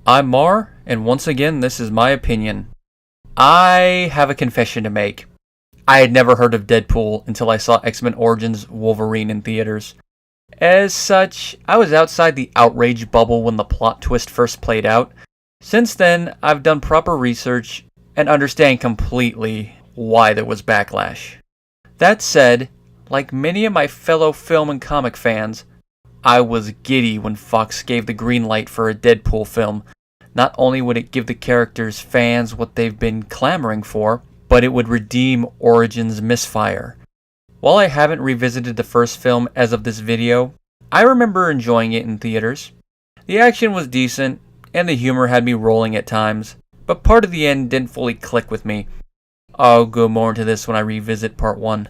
I'm Mar, and once again, this is my opinion. I have a confession to make. I had never heard of Deadpool until I saw X-Men Origins Wolverine in theaters. As such, I was outside the outrage bubble when the plot twist first played out. Since then, I've done proper research and understand completely why there was backlash. That said, like many of my fellow film and comic fans, I was giddy when Fox gave the green light for a Deadpool film. Not only would it give the character's fans what they've been clamoring for, but it would redeem Origins' misfire. While I haven't revisited the first film as of this video, I remember enjoying it in theaters. The action was decent, and the humor had me rolling at times, but part of the end didn't fully click with me. I'll go more into this when I revisit part 1.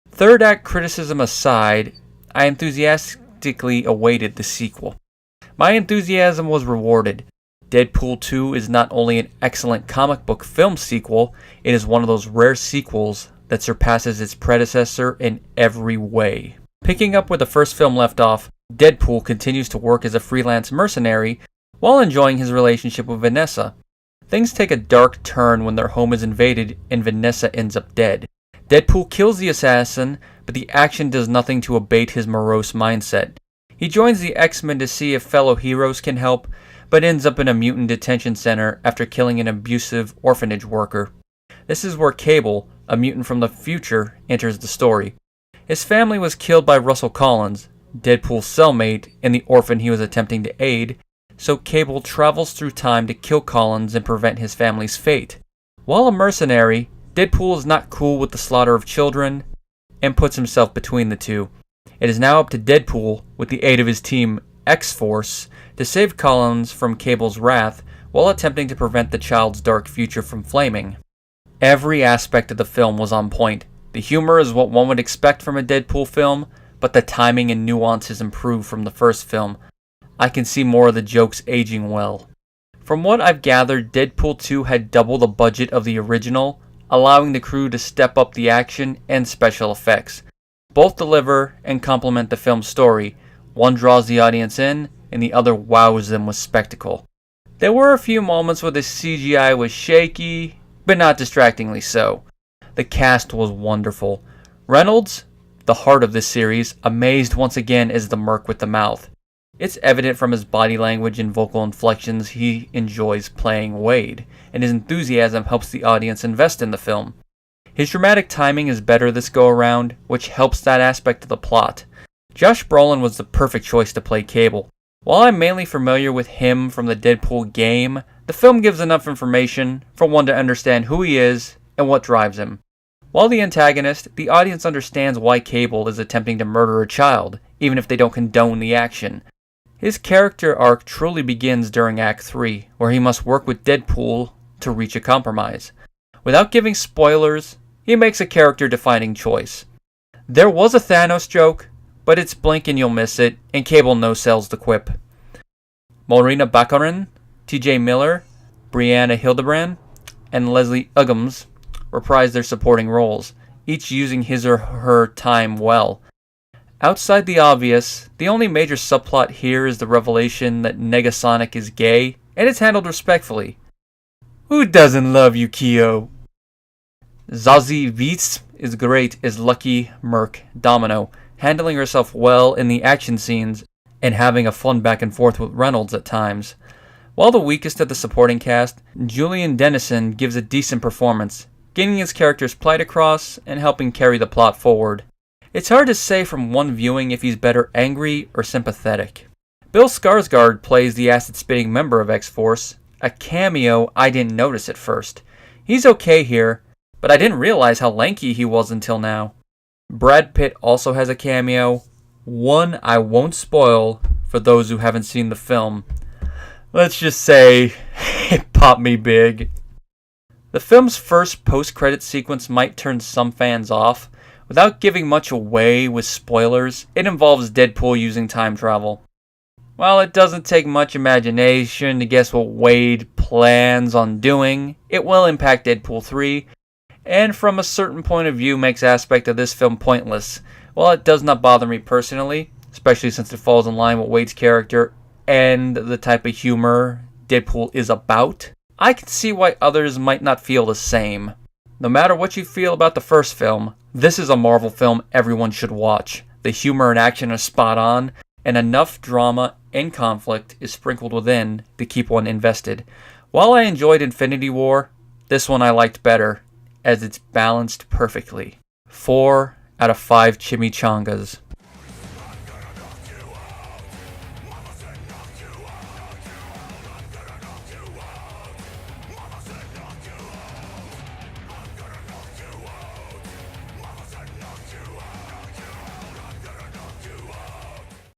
Third act criticism aside, I enthusiastically awaited the sequel. My enthusiasm was rewarded. Deadpool 2 is not only an excellent comic book film sequel, it is one of those rare sequels that surpasses its predecessor in every way. Picking up where the first film left off, Deadpool continues to work as a freelance mercenary while enjoying his relationship with Vanessa. Things take a dark turn when their home is invaded and Vanessa ends up dead. Deadpool kills the assassin, but the action does nothing to abate his morose mindset. He joins the X-Men to see if fellow heroes can help, but ends up in a mutant detention center after killing an abusive orphanage worker. This is where Cable, a mutant from the future, enters the story. His family was killed by Russell Collins, Deadpool's cellmate, and the orphan he was attempting to aid, so Cable travels through time to kill Collins and prevent his family's fate. While a mercenary, Deadpool is not cool with the slaughter of children, and puts himself between the two. It is now up to Deadpool, with the aid of his team X-Force, to save Collins from Cable's wrath while attempting to prevent the child's dark future from flaming. Every aspect of the film was on point. The humor is what one would expect from a Deadpool film, but the timing and nuances improved from the first film. I can see more of the jokes aging well. From what I've gathered, Deadpool 2 had double the budget of the original, allowing the crew to step up the action and special effects. Both deliver and complement the film's story. One draws the audience in, and the other wows them with spectacle. There were a few moments where the CGI was shaky, but not distractingly so. The cast was wonderful. Reynolds, the heart of this series, amazed once again as the merc with the mouth. It's evident from his body language and vocal inflections he enjoys playing Wade, and his enthusiasm helps the audience invest in the film. His dramatic timing is better this go around, which helps that aspect of the plot. Josh Brolin was the perfect choice to play Cable. While I'm mainly familiar with him from the Deadpool game, the film gives enough information for one to understand who he is and what drives him. While the antagonist, the audience understands why Cable is attempting to murder a child, even if they don't condone the action. His character arc truly begins during Act 3, where he must work with Deadpool to reach a compromise. Without giving spoilers, he makes a character-defining choice. There was a Thanos joke, but it's blink and you'll miss it, and Cable no-sells the quip. Morena Baccarin, T.J. Miller, Brianna Hildebrand, and Leslie Uggams reprise their supporting roles, each using his or her time well. Outside the obvious, the only major subplot here is the revelation that Negasonic is gay, and it's handled respectfully. Who doesn't love Yukio? Zazie Beetz is great as Lucky Merc Domino, handling herself well in the action scenes and having a fun back and forth with Reynolds at times. While the weakest of the supporting cast, Julian Dennison gives a decent performance, getting his character's plight across and helping carry the plot forward. It's hard to say from one viewing if he's better angry or sympathetic. Bill Skarsgård plays the acid-spitting member of X-Force, a cameo I didn't notice at first. He's okay here, but I didn't realize how lanky he was until now. Brad Pitt also has a cameo, one I won't spoil for those who haven't seen the film. Let's just say, it popped me big. The film's first post-credit sequence might turn some fans off. Without giving much away with spoilers, it involves Deadpool using time travel. While it doesn't take much imagination to guess what Wade plans on doing, it will impact Deadpool 3, and from a certain point of view makes aspect of this film pointless. While it does not bother me personally, especially since it falls in line with Wade's character and the type of humor Deadpool is about, I can see why others might not feel the same. No matter what you feel about the first film, this is a Marvel film everyone should watch. The humor and action are spot on, and enough drama and conflict is sprinkled within to keep one invested. While I enjoyed Infinity War, this one I liked better, as it's balanced perfectly. 4 out of 5 chimichangas.